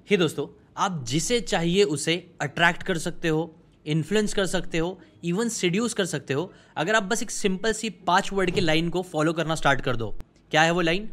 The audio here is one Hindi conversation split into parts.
हे दोस्तों, आप जिसे चाहिए उसे अट्रैक्ट कर सकते हो, इन्फ्लुएंस कर सकते हो, इवन सीड्यूस कर सकते हो अगर आप बस एक सिंपल सी 5 वर्ड की लाइन को फॉलो करना स्टार्ट कर दो। क्या है वो line?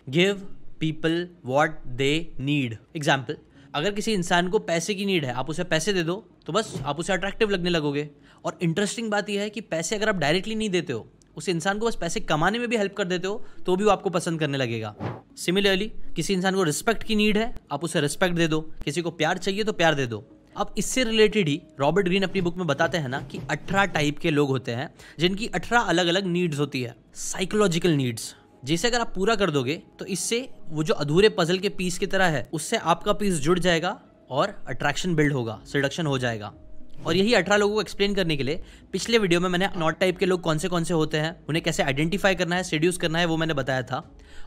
Give people what they need. Example, अगर किसी इंसान को पैसे की नीड है, आप उसे पैसे दे दो तो बस आप उसे अट्रैक्टिव लगने लगोगे। और इंटरेस्टिंग बात यह है कि पैसे अगर आप डायरेक्टली नहीं देते हो, उस इंसान को बस पैसे कमाने में भी हेल्प कर देते हो, तो भी वो आपको पसंद करने लगेगा। सिमिलरली, किसी इंसान को रिस्पेक्ट की नीड है, आप उसे रिस्पेक्ट दे दो। किसी को प्यार चाहिए तो प्यार दे दो। अब इससे रिलेटेड ही रॉबर्ट ग्रीन अपनी बुक में बताते हैं ना कि 18 टाइप के लोग होते हैं जिनकी 18 अलग अलग नीड्स होती है, साइकोलॉजिकल नीड्स, जिसे अगर आप पूरा कर दोगे तो इससे वो जो अधूरे पजल के पीस की तरह है, उससे आपका पीस जुड़ जाएगा और अट्रैक्शन बिल्ड होगा, सेडक्शन हो जाएगा। और यही 18 लोगों को एक्सप्लेन करने के लिए पिछले वीडियो में मैंने 9 टाइप के लोग कौन से होते हैं, उन्हें कैसे आइडेंटिफाई करना है, सेड्यूस करना है, वो मैंने बताया था।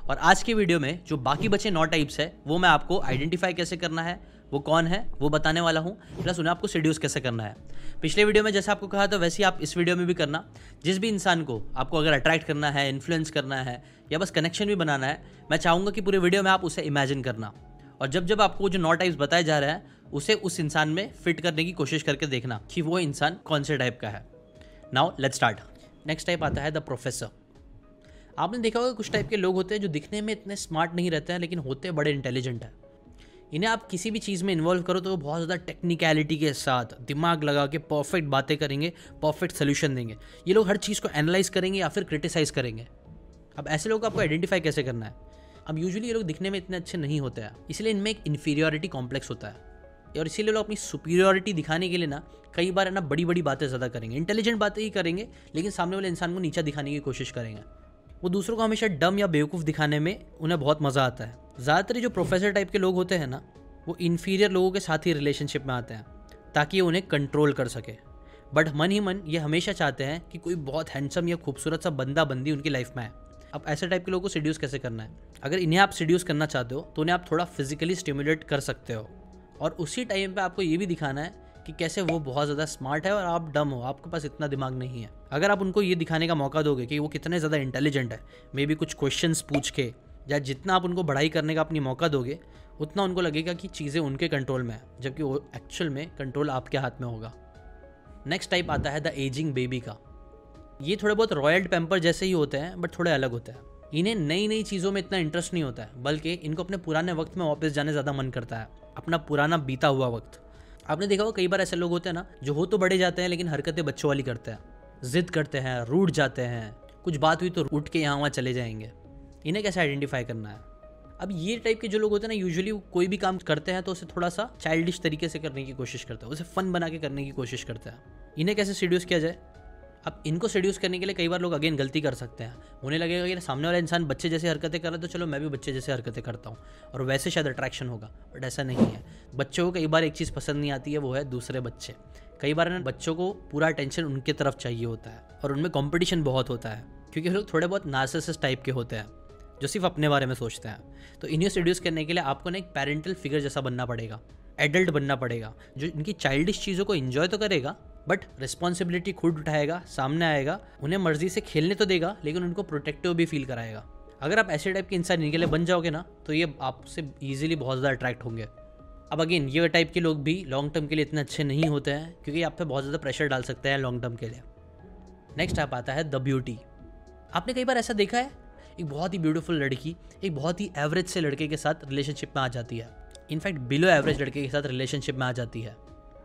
और आज के वीडियो में जो बाकी बचे 9 टाइप्स है, वो मैं आपको आइडेंटिफाई कैसे करना है, वो कौन है, वो बताने वाला हूँ, प्लस उन्हें आपको सेड्यूस कैसे करना है। पिछले वीडियो में जैसे आपको कहा था वैसे ही आप इस वीडियो में भी करना। जिस भी इंसान को आपको अगर अट्रैक्ट करना है, इन्फ्लुएंस करना है या बस कनेक्शन भी बनाना है, मैं चाहूँगा कि पूरे वीडियो में आप उसे इमेजिन करना। और जब आपको जो 9 टाइप्स बताए जा रहे हैं, उसे उस इंसान में फिट करने की कोशिश करके देखना कि वो इंसान कौन से टाइप का है। Now let's start. Next type आता है द प्रोफेसर। आपने देखा होगा कुछ टाइप के लोग होते हैं जो दिखने में इतने स्मार्ट नहीं रहते हैं, लेकिन होते बड़े इंटेलिजेंट हैं। इन्हें आप किसी भी चीज़ में इन्वॉल्व करो तो वो बहुत ज़्यादा टेक्निकलिटी के साथ दिमाग लगा के परफेक्ट बातें करेंगे, परफेक्ट सोल्यूशन देंगे। ये लोग हर चीज़ को एनालाइज करेंगे या फिर क्रिटिसाइज करेंगे। अब ऐसे लोग को आपको आइडेंटिफाई कैसे करना है? अब यूजुअली ये लोग दिखने में इतने अच्छे नहीं होते हैं, इसलिए इनमें एक इन्फीरियोरिटी कॉम्प्लेक्स होता है। और इसीलिए लोग अपनी सुपीरियोरिटी दिखाने के लिए ना कई बार है ना बड़ी बड़ी बातें ज़्यादा करेंगे, इंटेलिजेंट बातें ही करेंगे, लेकिन सामने वाले इंसान को नीचा दिखाने की कोशिश करेंगे। वो दूसरों को हमेशा डम या बेवकूफ़ दिखाने में उन्हें बहुत मज़ा आता है। ज़्यादातर जो प्रोफेसर टाइप के लोग होते हैं ना, वो इन्फीरियर लोगों के साथ ही रिलेशनशिप में आते हैं ताकि ये उन्हें कंट्रोल कर सके। बट मन ही मन ये हमेशा चाहते हैं कि कोई बहुत हैंडसम या खूबसूरत सा बंदा बंदी उनकी लाइफ में है। अब ऐसे टाइप के लोगों को सीड्यूस कैसे करना है? अगर इन्हें आप सीड्यूस करना चाहते हो तो उन्हें आप थोड़ा फिजिकली स्टिमुलेट कर सकते हो, और उसी टाइम पे आपको ये भी दिखाना है कि कैसे वो बहुत ज़्यादा स्मार्ट है और आप डम हो, आपके पास इतना दिमाग नहीं है। अगर आप उनको ये दिखाने का मौका दोगे कि वो कितने ज़्यादा इंटेलिजेंट है, मे बी कुछ क्वेश्चंस पूछ के, या जितना आप उनको बढ़ाई करने का अपनी मौका दोगे, उतना उनको लगेगा कि चीज़ें उनके कंट्रोल में है, जबकि वो एक्चुअल में कंट्रोल आपके हाथ में होगा। नेक्स्ट टाइप आता है द एजिंग बेबी का। ये थोड़े बहुत रॉयल टेम्पर जैसे ही होते हैं, बट थोड़े अलग होते हैं। इन्हें नई नई चीज़ों में इतना इंटरेस्ट नहीं होता है, बल्कि इनको अपने पुराने वक्त में वापस जाने ज़्यादा मन करता है, अपना पुराना बीता हुआ वक्त। आपने देखा होगा कई बार ऐसे लोग होते हैं ना जो हो तो बड़े जाते हैं लेकिन हरकतें बच्चों वाली करते हैं, जिद करते हैं, रूठ जाते हैं, कुछ बात हुई तो उठ के यहाँ वहाँ चले जाएंगे। इन्हें कैसे आइडेंटिफाई करना है? अब ये टाइप के जो लोग होते हैं ना, यूजुअली कोई भी काम करते हैं तो उसे थोड़ा सा चाइल्डिश तरीके से करने की कोशिश करते हैं, उसे फन बना के करने की कोशिश करते हैं। इन्हें कैसे सीड्यूस किया जाए? अब इनको सीड्यूस करने के लिए कई बार लोग अगेन गलती कर सकते हैं। उन्हें लगेगा कि सामने वाला इंसान बच्चे जैसे हरकतें कर रहा है तो चलो मैं भी बच्चे जैसे हरकतें करता हूँ, और वैसे शायद अट्रैक्शन होगा, बट ऐसा नहीं है। बच्चों को कई बार एक चीज़ पसंद नहीं आती है, वो है दूसरे बच्चे। कई बार ना बच्चों को पूरा अटेंशन उनके तरफ चाहिए होता है, और उनमें कॉम्पिटिशन बहुत होता है, क्योंकि लोग थोड़े बहुत नार्सिसिस्ट टाइप के होते हैं जो सिर्फ अपने बारे में सोचते हैं। तो इन्हें सीड्यूस करने के लिए आपको ना एक पेरेंटल फिगर जैसा बनना पड़ेगा, एडल्ट बनना पड़ेगा, जो इनकी चाइल्डिश चीज़ों को एंजॉय तो करेगा बट रिस्पॉन्सिबिलिटी खुद उठाएगा, सामने आएगा, उन्हें मर्जी से खेलने तो देगा, लेकिन उनको प्रोटेक्टिव भी फील कराएगा। अगर आप ऐसे टाइप के इंसान इनके लिए बन जाओगे ना, तो ये आपसे ईजिली बहुत ज़्यादा अट्रैक्ट होंगे। अब अगेन ये टाइप के लोग भी लॉन्ग टर्म के लिए इतने अच्छे नहीं होते हैं, क्योंकि आप पे बहुत ज़्यादा प्रेशर डाल सकते हैं लॉन्ग टर्म के लिए। नेक्स्ट आप आता है द ब्यूटी। आपने कई बार ऐसा देखा है, एक बहुत ही ब्यूटीफुल लड़की एक बहुत ही एवरेज से लड़के के साथ रिलेशनशिप में आ जाती है, इनफैक्ट बिलो एवरेज लड़के के साथ रिलेशनशिप में आ जाती है।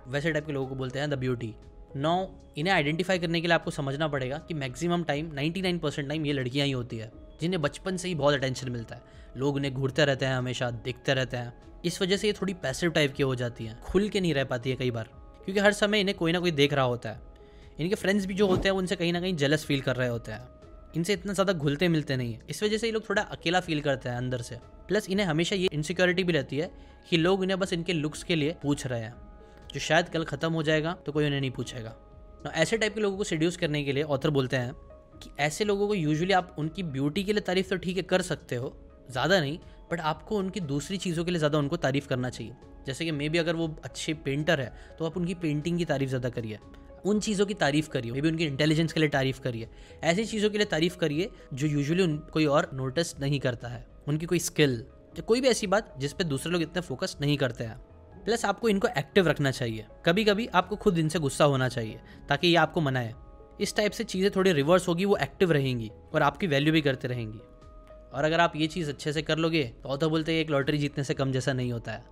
वैसे टाइप के लोगों को बोलते हैं द ब्यूटी। नो, इन्हें आइडेंटिफाई करने के लिए आपको समझना पड़ेगा कि मैक्सिमम टाइम 99% टाइम ये लड़कियां ही होती है जिन्हें बचपन से ही बहुत अटेंशन मिलता है। लोग उन्हें घूरते रहते हैं, हमेशा देखते रहते हैं। इस वजह से ये थोड़ी पैसिव टाइप की हो जाती हैं, खुल के नहीं रह पाती है कई बार, क्योंकि हर समय इन्हें कोई ना कोई देख रहा होता है। इनके फ्रेंड्स भी जो होते हैं उनसे कहीं ना कहीं जेलस फील कर रहे होते हैं, इनसे इतना ज़्यादा घुलते मिलते नहीं है। इस वजह से ये लोग थोड़ा अकेला फील करते हैं अंदर से। प्लस इन्हें हमेशा ये इनसिक्योरिटी भी रहती है कि लोग इन्हें बस इनके लुक्स के लिए पूछ रहे हैं, जो शायद कल ख़त्म हो जाएगा तो कोई उन्हें नहीं पूछेगा। ना ऐसे टाइप के लोगों को सीड्यूस करने के लिए ऑथर बोलते हैं कि ऐसे लोगों को यूजुअली आप उनकी ब्यूटी के लिए तारीफ तो ठीक है कर सकते हो, ज़्यादा नहीं, बट आपको उनकी दूसरी चीज़ों के लिए ज़्यादा उनको तारीफ़ करना चाहिए। जैसे कि मे बी अगर वो अच्छे पेंटर है तो आप उनकी पेंटिंग की तारीफ़ ज़्यादा करिए, उन चीज़ों की तारीफ़ करिए, मे बी उनकी इंटेलिजेंस के लिए तारीफ़ करिए, ऐसी चीज़ों के लिए तारीफ़ करिए जो यूजुअली कोई और नोटिस नहीं करता है, उनकी कोई स्किल। या कोई भी ऐसी बात जिस पे दूसरे लोग इतने फोकस नहीं करते हैं। प्लस आपको इनको एक्टिव रखना चाहिए, कभी कभी आपको खुद इनसे गुस्सा होना चाहिए ताकि ये आपको मनाए। इस टाइप से चीज़ें थोड़ी रिवर्स होगी, वो एक्टिव रहेंगी और आपकी वैल्यू भी करते रहेंगी। और अगर आप ये चीज़ अच्छे से कर लोगे तो बोलते हैं एक लॉटरी जीतने से कम जैसा नहीं होता है।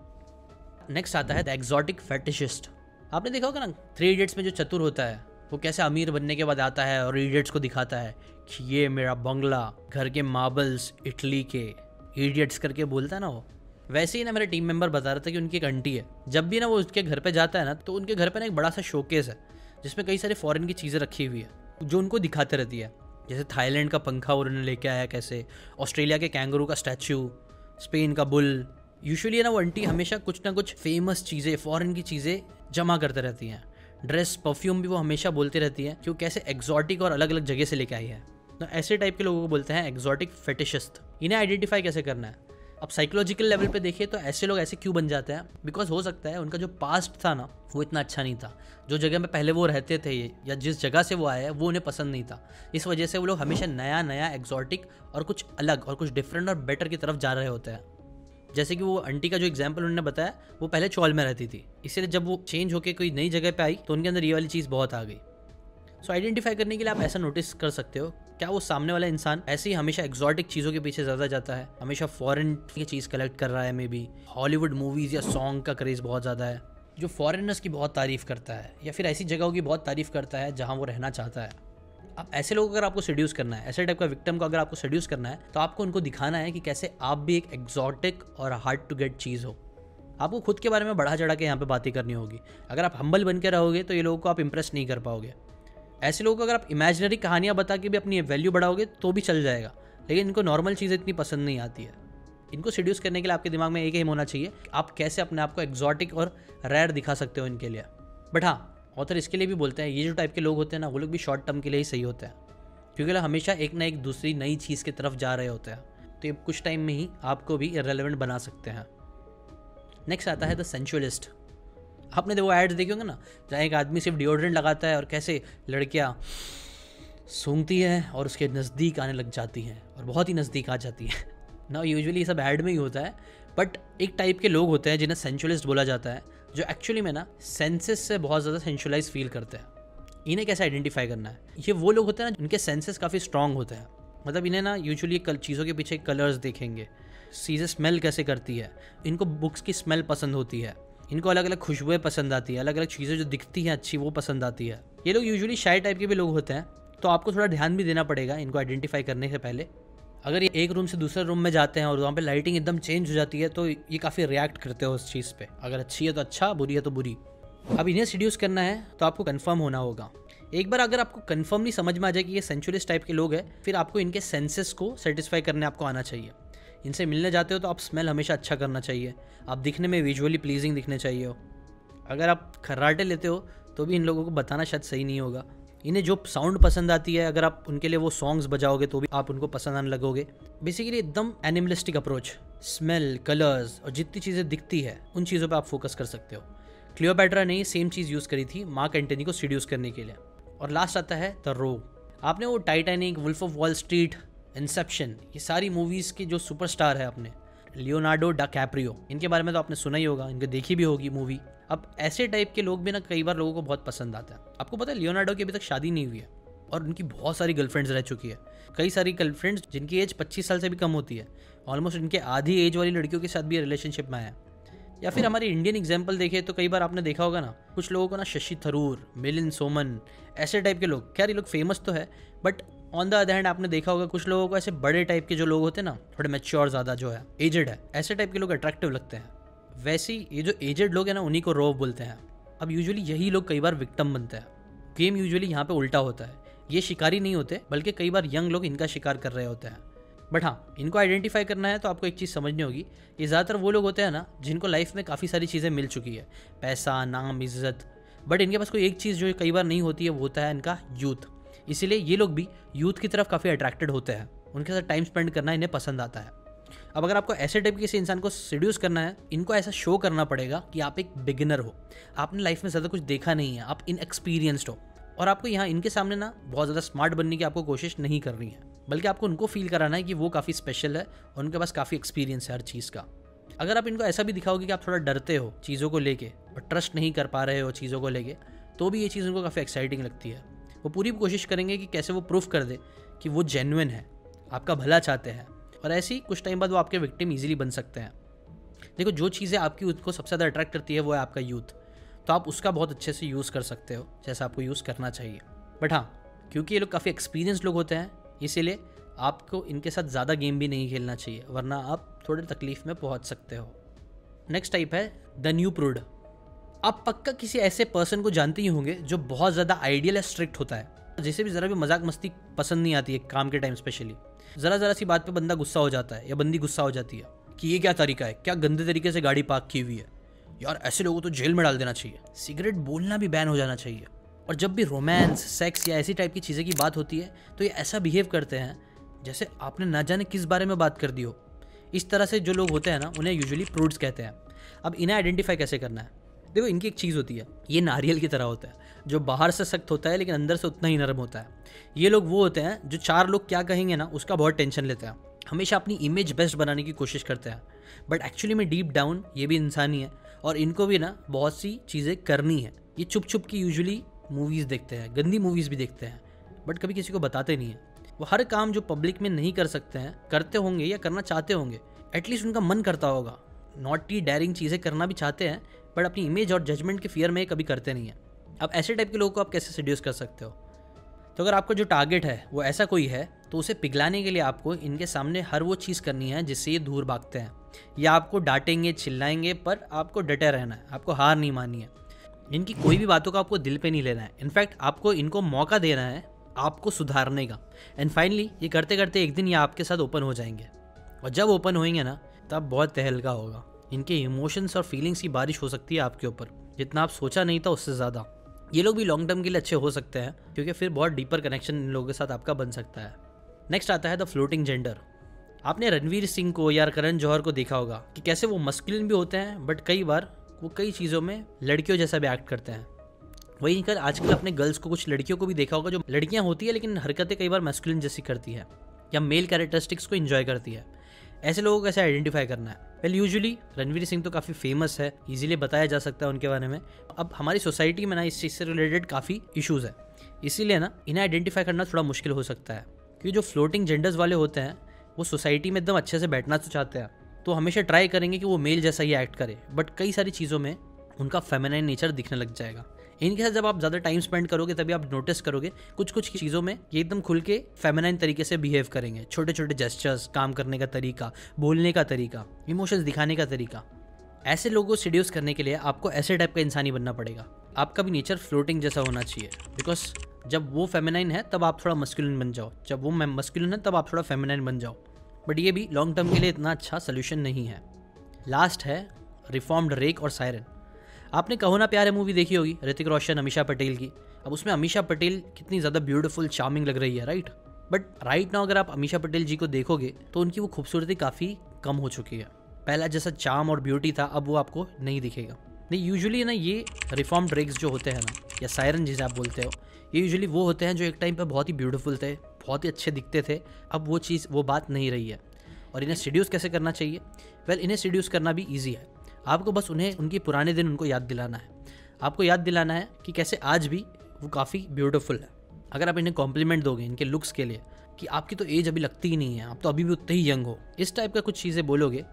नेक्स्ट आता है द एक्सोटिक फेटिशिस्ट। आपने देखा होगा ना 3 इडियट्स में जो चतुर होता है वो कैसे अमीर बनने के बाद आता है और इडियट्स को दिखाता है कि ये मेरा बंगला, घर के मार्बल्स इटली के, इडियट्स करके बोलता है ना वो। वैसे ही ना मेरा टीम मेंबर बता रहा था कि उनकी एक आंटी है, जब भी ना वो उसके घर पे जाता है ना तो उनके घर पे ना एक बड़ा सा शोकेस है जिसमें कई सारे फॉरेन की चीज़ें रखी हुई है जो उनको दिखाते रहती है। जैसे थाईलैंड का पंखा उन्होंने लेके आया, कैसे ऑस्ट्रेलिया के कैंगरू का स्टैचू, स्पेन का बुल। यूजुअली ना वो आंटी हमेशा कुछ ना कुछ फेमस चीज़ें, फॉरेन की चीज़ें जमा करते रहती हैं। ड्रेस, परफ्यूम भी वो हमेशा बोलती रहती हैं कि वो कैसे एक्सोटिक और अलग अलग जगह से लेके आई है। तो ऐसे टाइप के लोगों को बोलते हैं एक्सोटिक फेटिशिस्ट। इन्हें आइडेंटिफाई कैसे करना है? अब साइकोलॉजिकल लेवल पे देखिए तो ऐसे लोग ऐसे क्यों बन जाते हैं? बिकॉज हो सकता है उनका जो पास्ट था ना वो इतना अच्छा नहीं था, जो जगह में पहले वो रहते थे या जिस जगह से वो आए हैं वो उन्हें पसंद नहीं था। इस वजह से वो लोग हमेशा नया नया एक्सोटिक और कुछ अलग और कुछ डिफरेंट और बेटर की तरफ जा रहे होते हैं। जैसे कि वो आंटी का जो एग्जाम्पल उन्होंने बताया, वो पहले चौल में रहती थी, इसलिए जब वो चेंज होकर कोई नई जगह पे आई तो उनके अंदर ये वाली चीज़ बहुत आ गई। सो आइडेंटिफाई करने के लिए आप ऐसा नोटिस कर सकते हो, क्या वो सामने वाला इंसान ऐसे ही हमेशा एक्सोटिक चीज़ों के पीछे ज़्यादा जाता है, हमेशा फॉरेन की चीज़ कलेक्ट कर रहा है, मे बी हॉलीवुड मूवीज़ या सॉन्ग का क्रेज़ बहुत ज़्यादा है, जो फॉरेनर्स की बहुत तारीफ़ करता है या फिर ऐसी जगहों की बहुत तारीफ़ करता है जहाँ वो रहना चाहता है। अब ऐसे लोग अगर आपको सेड्यूस करना है, ऐसे टाइप का विक्टिम को अगर आपको सेड्यूस करना है तो आपको उनको दिखाना है कि कैसे आप भी एक एक्सोटिक और हार्ड टू गेट चीज़ हो। आपको खुद के बारे में बढ़ा चढ़ा के यहाँ पे बातें करनी होगी। अगर आप हम्बल बन के रहोगे तो ये लोगों को आप इंप्रेस नहीं कर पाओगे। ऐसे लोगों को अगर आप इमेजिनरी कहानियाँ बता के भी अपनी वैल्यू बढ़ाओगे तो भी चल जाएगा, लेकिन इनको नॉर्मल चीज़ें इतनी पसंद नहीं आती है। इनको सेड्यूस करने के लिए आपके दिमाग में एक एम होना चाहिए, आप कैसे अपने आप को एक्सोटिक और रेयर दिखा सकते हो इनके लिए। बट हाँ, ऑथर इसके लिए भी बोलते हैं ये जो टाइप के लोग होते हैं ना वो लोग भी शॉर्ट टर्म के लिए ही सही होते हैं, क्योंकि लोग हमेशा एक ना एक दूसरी नई चीज़ की तरफ जा रहे होते हैं, तो ये कुछ टाइम में ही आपको भी इररिलेवेंट बना सकते हैं। नेक्स्ट आता है द सेंसुअलिस्ट। आपने तो वो एड्स देखे होंगे ना जहाँ एक आदमी सिर्फ डिओड्रेंट लगाता है और कैसे लड़कियाँ सूंघती हैं और उसके नज़दीक आने लग जाती हैं और बहुत ही नज़दीक आ जाती हैं ना। यूजुअली ये सब ऐड में ही होता है, बट एक टाइप के लोग होते हैं जिन्हें सेंसुअलिस्ट बोला जाता है, जो एक्चुअली में ना सेंसेस से बहुत ज़्यादा सेंसुअलाइज फील करते हैं। इन्हें कैसे आइडेंटिफाई करना है? ये वो लोग होते हैं ना उनके सेंसेस काफ़ी स्ट्रॉन्ग होते हैं। मतलब इन्हें ना यूजुअली चीज़ों के पीछे कलर्स देखेंगे, चीज़ें स्मेल कैसे करती है, इनको बुक्स की स्मेल पसंद होती है, इनको अलग अलग खुशबुएं पसंद आती है, अलग अलग चीज़ें जो दिखती हैं अच्छी वो पसंद आती है। ये लोग यूजुअली शाय टाइप के भी लोग होते हैं, तो आपको थोड़ा ध्यान भी देना पड़ेगा इनको आइडेंटिफाई करने से पहले। अगर ये एक रूम से दूसरे रूम में जाते हैं और वहाँ पे लाइटिंग एकदम चेंज हो जाती है तो ये काफ़ी रिएक्ट करते हो उस चीज़ पे। अगर अच्छी है तो अच्छा, बुरी है तो बुरी। अब इन्हें सीड्यूस करना है तो आपको कंफर्म होना होगा। एक बार अगर आपको कंफर्मली समझ में आ जाए कि ये सेंचुअलिस्ट टाइप के लोग हैं, फिर आपको इनके सेंसेस को सेटिस्फाई करने आपको आना चाहिए। इनसे मिलने जाते हो तो आप स्मेल हमेशा अच्छा करना चाहिए, आप दिखने में विजुअली प्लीजिंग दिखने चाहिए हो। अगर आप खर्राटे लेते हो तो भी इन लोगों को बताना शायद सही नहीं होगा। इन्हें जो साउंड पसंद आती है, अगर आप उनके लिए वो सॉन्ग्स बजाओगे तो भी आप उनको पसंद आने लगोगे। बेसिकली एकदम एनिमलिस्टिक अप्रोच, स्मेल, कलर्स और जितनी चीज़ें दिखती है उन चीज़ों पे आप फोकस कर सकते हो। क्लियोपैट्रा ने सेम चीज़ यूज़ करी थी मार्क एंटनी को सीड्यूस करने के लिए। और लास्ट आता है द रोग। आपने वो Titanic, wolf of wall street, inception, ये सारी मूवीज़ के जो सुपरस्टार है अपने लियोनार्डो डिकैप्रियो, इनके बारे में तो आपने सुना ही होगा, इनके देखी भी होगी मूवी। अब ऐसे टाइप के लोग भी ना कई बार लोगों को बहुत पसंद आता है। आपको पता है लियोनार्डो की अभी तक शादी नहीं हुई है और उनकी बहुत सारी गर्लफ्रेंड्स रह चुकी है। कई सारी गर्लफ्रेंड्स जिनकी एज 25 साल से भी कम होती है, ऑलमोस्ट इनके आधी एज वाली लड़कियों के साथ भी रिलेशनशिप में आया। या फिर हमारी इंडियन एग्जाम्पल देखें तो कई बार आपने देखा होगा ना कुछ लोगों को ना शशि थरूर, मिलिंद सोमन, ऐसे टाइप के लोग, खैर ये लोग फेमस तो है, but on the other hand आपने देखा होगा कुछ लोगों को ऐसे बड़े टाइप के जो लोग होते हैं ना, थोड़े मैच्योर ज़्यादा जो है, एजेड है, ऐसे टाइप के लोग अट्रैक्टिव लगते हैं। वैसे ही ये जो एजेड लोग हैं ना उन्हीं को रोब बोलते हैं। अब यूजुअली यही लोग कई बार विक्टिम बनते हैं। गेम यूजुअली यहाँ पे उल्टा होता है, ये शिकारी नहीं होते बल्कि कई बार यंग लोग इनका शिकार कर रहे होते हैं। बट हाँ, इनको आइडेंटिफाई करना है तो आपको एक चीज़ समझनी होगी, ये ज़्यादातर वो लोग होते हैं ना जिनको लाइफ में काफ़ी सारी चीज़ें मिल चुकी है, पैसा, नाम, इज्जत, बट इनके पास कोई एक चीज़ जो कई बार नहीं होती है वो होता है इनका यूथ। इसीलिए ये लोग भी यूथ की तरफ काफ़ी अट्रैक्टेड होते हैं, उनके साथ टाइम स्पेंड करना इन्हें पसंद आता है। अब अगर आपको ऐसे टाइप के किसी इंसान को सीड्यूस करना है, इनको ऐसा शो करना पड़ेगा कि आप एक बिगिनर हो, आपने लाइफ में ज़्यादा कुछ देखा नहीं है, आप इनएक्सपीरियंस्ड हो और आपको यहाँ इनके सामने ना बहुत ज़्यादा स्मार्ट बनने की आपको कोशिश नहीं करनी है। बल्कि आपको उनको फील कराना है कि वो काफ़ी स्पेशल है और उनके पास काफ़ी एक्सपीरियंस है हर चीज़ का। अगर आप इनको ऐसा भी दिखाओगे कि आप थोड़ा डरते हो चीज़ों को लेके और ट्रस्ट नहीं कर पा रहे हो चीज़ों को लेके, तो भी ये चीज़ उनको काफ़ी एक्साइटिंग लगती है। वो पूरी कोशिश करेंगे कि कैसे वो प्रूफ कर दे कि वो जेन्युइन है, आपका भला चाहते हैं, और ऐसे ही कुछ टाइम बाद वो आपके विक्टिम ईजिली बन सकते हैं। देखो, जो चीज़ें आपकी उसको सबसे ज़्यादा अट्रैक्ट करती है वो है आपका यूथ, तो आप उसका बहुत अच्छे से यूज़ कर सकते हो जैसा आपको यूज़ करना चाहिए। बट हाँ, क्योंकि ये लोग काफ़ी एक्सपीरियंस लोग होते हैं, इसीलिए आपको इनके साथ ज़्यादा गेम भी नहीं खेलना चाहिए, वरना आप थोड़े तकलीफ में पहुंच सकते हो। नेक्स्ट टाइप है द न्यू प्रूड। आप पक्का किसी ऐसे पर्सन को जानते ही होंगे जो बहुत ज़्यादा आइडियल या स्ट्रिक्ट होता है, जिसे भी ज़रा भी मजाक मस्ती पसंद नहीं आती है काम के टाइम स्पेशली। ज़रा सी बात पे बंदा गुस्सा हो जाता है या बंदी गुस्सा हो जाती है कि ये क्या तरीका है, क्या गंदे तरीके से गाड़ी पार्क की हुई है, यार ऐसे लोगों को तो जेल में डाल देना चाहिए, सिगरेट बोलना भी बैन हो जाना चाहिए। और जब भी रोमांस, सेक्स या ऐसी टाइप की चीज़ें की बात होती है तो ये ऐसा बिहेव करते हैं जैसे आपने ना जाने किस बारे में बात कर दी हो। इस तरह से जो लोग होते हैं ना, उन्हें यूजुअली प्रूड्स कहते हैं। अब इन्हें आइडेंटिफाई कैसे करना है? देखो, इनकी एक चीज़ होती है, ये नारियल की तरह होता है, जो बाहर से सख्त होता है लेकिन अंदर से उतना ही नरम होता है। ये लोग वो होते हैं जो चार लोग क्या कहेंगे ना उसका बहुत टेंशन लेते हैं, हमेशा अपनी इमेज बेस्ट बनाने की कोशिश करते हैं, बट एक्चुअली में डीप डाउन ये भी इंसान ही है और इनको भी ना बहुत सी चीज़ें करनी है। ये छुप छुप की यूजुअली मूवीज़ देखते हैं, गंदी मूवीज़ भी देखते हैं, बट कभी किसी को बताते नहीं हैं। वो हर काम जो पब्लिक में नहीं कर सकते हैं करते होंगे या करना चाहते होंगे, एटलीस्ट उनका मन करता होगा। नॉटी डेयरिंग चीज़ें करना भी चाहते हैं, बट अपनी इमेज और जजमेंट के फियर में कभी करते नहीं हैं। अब ऐसे टाइप के लोगों को आप कैसे सेड्यूस कर सकते हो? तो अगर आपका जो टारगेट है वो ऐसा कोई है, तो उसे पिघलाने के लिए आपको इनके सामने हर वो चीज़ करनी है जिससे ये दूर भागते हैं, या आपको डांटेंगे, चिल्लाएंगे, पर आपको डटे रहना है, आपको हार नहीं माननी है। इनकी कोई भी बातों का आपको दिल पे नहीं लेना है, इनफैक्ट आपको इनको मौका देना है आपको सुधारने का। एंड फाइनली ये करते करते एक दिन ये आपके साथ ओपन हो जाएंगे, और जब ओपन होएंगे ना तब बहुत तहलका होगा। इनके इमोशंस और फीलिंग्स की बारिश हो सकती है आपके ऊपर, जितना आप सोचा नहीं था उससे ज़्यादा। ये लोग भी लॉन्ग टर्म के लिए अच्छे हो सकते हैं, क्योंकि फिर बहुत डीपर कनेक्शन इन लोगों के साथ आपका बन सकता है। नेक्स्ट आता है द फ्लोटिंग जेंडर। आपने रणवीर सिंह को या करण जौहर को देखा होगा कि कैसे वो मस्कुलिन भी होते हैं, बट कई बार वो कई चीज़ों में लड़कियों जैसा भी एक्ट करते हैं। वहीं कर आजकल अपने गर्ल्स को, कुछ लड़कियों को भी देखा होगा जो लड़कियां होती है लेकिन हरकतें कई बार मैस्कुलिन जैसी करती है या मेल कैरेक्टरिस्टिक्स को एंजॉय करती है। ऐसे लोगों को कैसे आइडेंटिफाई करना है? वेल, यूजुअली रणवीर सिंह तो काफ़ी फेमस है, इजीली बताया जा सकता है उनके बारे में। अब हमारी सोसाइटी में ना इस चीज़ से रिलेटेड काफ़ी इश्यूज़ है, इसीलिए ना इन्हें आइडेंटिफाई करना थोड़ा मुश्किल हो सकता है। क्योंकि जो फ्लोटिंग जेंडर्स वाले होते हैं वो सोसाइटी में एकदम अच्छे से बैठना तो चाहते हैं, तो हमेशा ट्राई करेंगे कि वो मेल जैसा ही एक्ट करे, बट कई सारी चीज़ों में उनका फेमिनाइन नेचर दिखने लग जाएगा। इनके साथ जब आप ज़्यादा टाइम स्पेंड करोगे तभी आप नोटिस करोगे कुछ कुछ चीज़ों में ये एकदम खुल के फेमिनाइन तरीके से बिहेव करेंगे। छोटे छोटे जेस्चर्स, काम करने का तरीका, बोलने का तरीका, इमोशंस दिखाने का तरीका। ऐसे लोगों को सीड्यूस करने के लिए आपको ऐसे टाइप का इंसान ही बनना पड़ेगा। आपका भी नेचर फ्लोटिंग जैसा होना चाहिए, बिकॉज जब वो फेमिनाइन है तब आप थोड़ा मस्कुलिन बन जाओ, जब वो मस्कुलिन है तब आप थोड़ा फेमिनाइन बन जाओ। बट ये भी लॉन्ग टर्म के लिए इतना अच्छा सोल्यूशन नहीं है। लास्ट है रिफॉर्म्ड रेक और सायरन। आपने कहो ना प्यार है मूवी देखी होगी, ऋतिक रोशन, अमीषा पटेल की। अब उसमें अमीषा पटेल कितनी ज़्यादा ब्यूटीफुल, चार्मिंग लग रही है, राइट? बट राइट नाउ अगर आप अमीषा पटेल जी को देखोगे तो उनकी वो खूबसूरती काफ़ी कम हो चुकी है। पहला जैसा चार्म और ब्यूटी था अब वो आपको नहीं दिखेगा। नहीं, यूजुअली ना ये रिफॉर्म्ड रेक्स जो होते हैं ना, या सायरन जिसे आप बोलते हो, ये यूजुअली वो होते हैं जो एक टाइम पे बहुत ही ब्यूटीफुल थे, बहुत ही अच्छे दिखते थे। अब वो चीज़, वो बात नहीं रही है। और इन्हें सीड्यूस कैसे करना चाहिए? वेल, इन्हें सीड्यूस करना भी ईजी है। आपको बस उन्हें उनके पुराने दिन उनको याद दिलाना है। आपको याद दिलाना है कि कैसे आज भी वो काफ़ी ब्यूटीफुल है। अगर आप इन्हें कॉम्प्लीमेंट दोगे इनके लुक्स के लिए कि आपकी तो एज अभी लगती ही नहीं है, आप तो अभी भी उतने ही यंग हो, इस टाइप का कुछ चीज़ें बोलोगे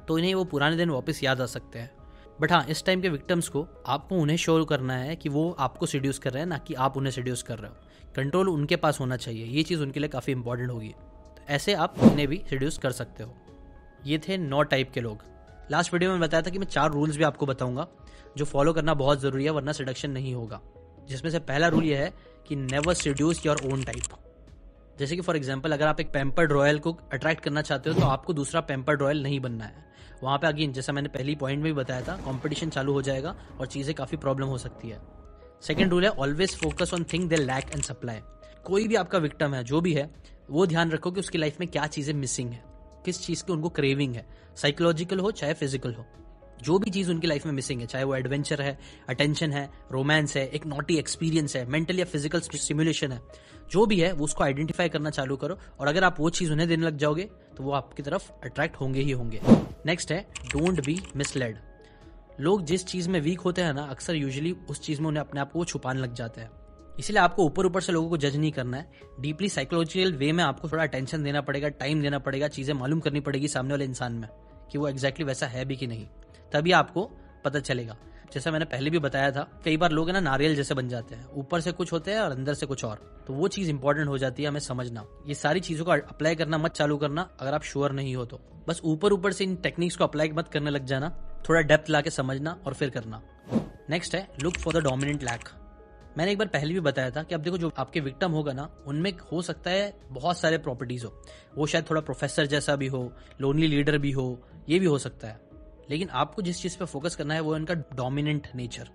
तो इन्हें वो पुराने दिन वापस याद आ सकते हैं। बट हाँ, इस टाइम के विक्टिम्स को आपको उन्हें शो करना है कि वो आपको सीड्यूस कर रहे हैं, ना कि आप उन्हें सीड्यूस कर रहे हो। कंट्रोल उनके पास होना चाहिए, ये चीज़ उनके लिए काफ़ी इंपॉर्टेंट होगी। तो ऐसे आप इन्हें भी सीड्यूस कर सकते हो। ये थे 9 टाइप के लोग। लास्ट वीडियो में बताया था कि मैं 4 रूल्स भी आपको बताऊंगा जो फॉलो करना बहुत ज़रूरी है, वरना सेडक्शन नहीं होगा। जिसमें से पहला रूल ये है कि never seduce your own type. जैसे कि फॉर एग्जांपल, अगर आप एक पैम्पर्ड रॉयल को अट्रैक्ट करना चाहते हो तो आपको दूसरा पैम्पर्ड रॉयल नहीं बनना है। वहाँ पे अगेन, जैसा मैंने पहली पॉइंट में भी बताया था, कंपटीशन चालू हो जाएगा और चीज़ें काफ़ी प्रॉब्लम हो सकती है। सेकेंड रूल है always focus on thing they lack and supply. कोई भी आपका विक्टिम है, जो भी है, वो ध्यान रखो कि उसकी लाइफ में क्या चीज़ें मिसिंग है, किस चीज़ की उनको क्रेविंग है, साइकोलॉजिकल हो चाहे फिजिकल हो। जो भी चीज़ उनकी लाइफ में मिसिंग है, चाहे वो एडवेंचर है, अटेंशन है, रोमांस है, एक नॉटी एक्सपीरियंस है, मेंटल या फिजिकल स्टिमुलेशन है, जो भी है वो उसको आइडेंटिफाई करना चालू करो। और अगर आप वो चीज़ उन्हें देने लग जाओगे तो वो आपकी तरफ अट्रैक्ट होंगे ही होंगे। नेक्स्ट है डोंट बी मिसलेड। लोग जिस चीज़ में वीक होते हैं ना, अक्सर यूजुअली उस चीज़ में उन्हें अपने आप को छुपाने लग जाते हैं। इसलिए आपको ऊपर ऊपर से लोगों को जज नहीं करना है, डीपली साइकोलॉजिकल वे में आपको थोड़ा अटेंशन देना पड़ेगा, टाइम देना पड़ेगा, चीज़ें मालूम करनी पड़ेगी सामने वाले इंसान में कि वो एग्जैक्टली वैसा है भी कि नहीं, तभी आपको पता चलेगा। जैसा मैंने पहले भी बताया था, कई बार लोग है ना नारियल जैसे बन जाते हैं, ऊपर से कुछ होते हैं और अंदर से कुछ और, तो वो चीज़ इंपॉर्टेंट हो जाती है हमें समझना। ये सारी चीज़ों को अप्लाई करना मत चालू करना अगर आप श्योर नहीं हो तो। बस ऊपर ऊपर से इन टेक्निक्स को अप्लाई मत करने लग जाना, थोड़ा डेप्थ ला के समझना और फिर करना। नेक्स्ट है look for the dominant lack. मैंने एक बार पहले भी बताया था कि अब देखो जो आपके विक्टिम होगा ना, उनमें हो सकता है बहुत सारे प्रॉपर्टीज हो, वो शायद थोड़ा प्रोफेसर जैसा भी हो, लोनली लीडर भी हो, ये भी हो सकता है। लेकिन आपको जिस चीज़ पे फोकस करना है वो इनका डोमिनेंट नेचर।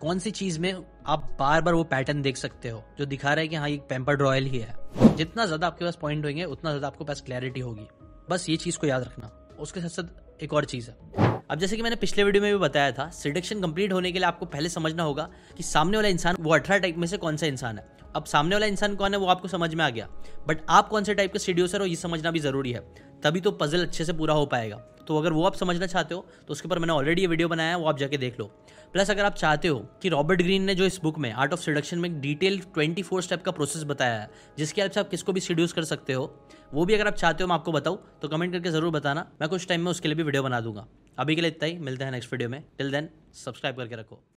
कौन सी चीज़ में आप बार बार वो पैटर्न देख सकते हो जो दिखा रहा है कि हाँ ये पैम्पर्ड रॉयल ही है। जितना ज़्यादा आपके पास पॉइंट होंगे उतना ज़्यादा आपके पास क्लैरिटी होगी। बस ये चीज़ को याद रखना। उसके साथ साथ एक और चीज़ है, अब जैसे कि मैंने पिछले वीडियो में भी बताया था, सिडक्शन कंप्लीट होने के लिए आपको पहले समझना होगा कि सामने वाला इंसान वो 18 टाइप में से कौन सा इंसान है। अब सामने वाला इंसान कौन है वो आपको समझ में आ गया, बट आप कौन से टाइप के सीड्यूसर हो ये समझना भी जरूरी है, तभी तो पजल अच्छे से पूरा हो पाएगा। तो अगर वो आप समझना चाहते हो तो उसके ऊपर मैंने ऑलरेडी ये वीडियो बनाया है, वो आप जाके देख लो। प्लस अगर आप चाहते हो कि रॉबर्ट ग्रीन ने जो इस बुक में आर्ट ऑफ सिडक्शन में डिटेल 24 स्टेप का प्रोसेस बताया है जिसके हेल्प से आप किसको भी सीड्यूस कर सकते हो, वो भी अगर आप चाहते हो मैं आपको बताऊं तो कमेंट करके जरूर बताना, मैं कुछ टाइम में उसके लिए भी वीडियो बना दूंगा। अभी के लिए इतना ही, मिलते हैं नेक्स्ट वीडियो में। टिल देन सब्सक्राइब करके रखो।